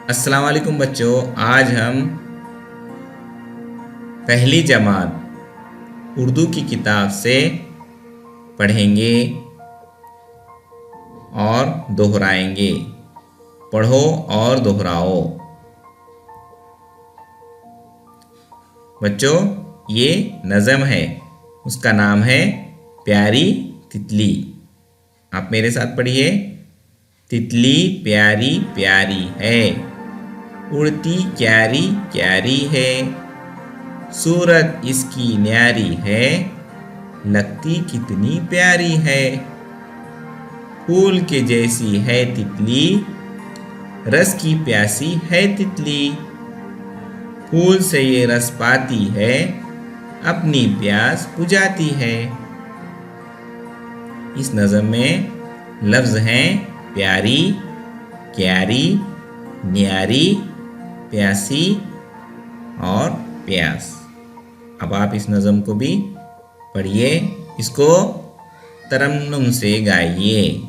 अस्सलाम वालेकुम बच्चों। आज हम पहली जमात उर्दू की किताब से पढ़ेंगे और दोहराएंगे। पढ़ो और दोहराओ। बच्चों, ये नज़म है, उसका नाम है प्यारी तितली। आप मेरे साथ पढ़िए। तितली प्यारी प्यारी है, उड़ती क्यारी क्यारी है, सूरत इसकी न्यारी है, लगती कितनी प्यारी है। फूल के जैसी है तितली, रस की प्यासी है तितली, फूल से ये रस पाती है, अपनी प्यास बुझाती है। इस नज़म में लफ्ज़ हैं प्यारी, क्यारी, न्यारी, प्यासी और प्यास। अब आप इस नज़म को भी पढ़िए, इसको तरन्नुम से गाइए।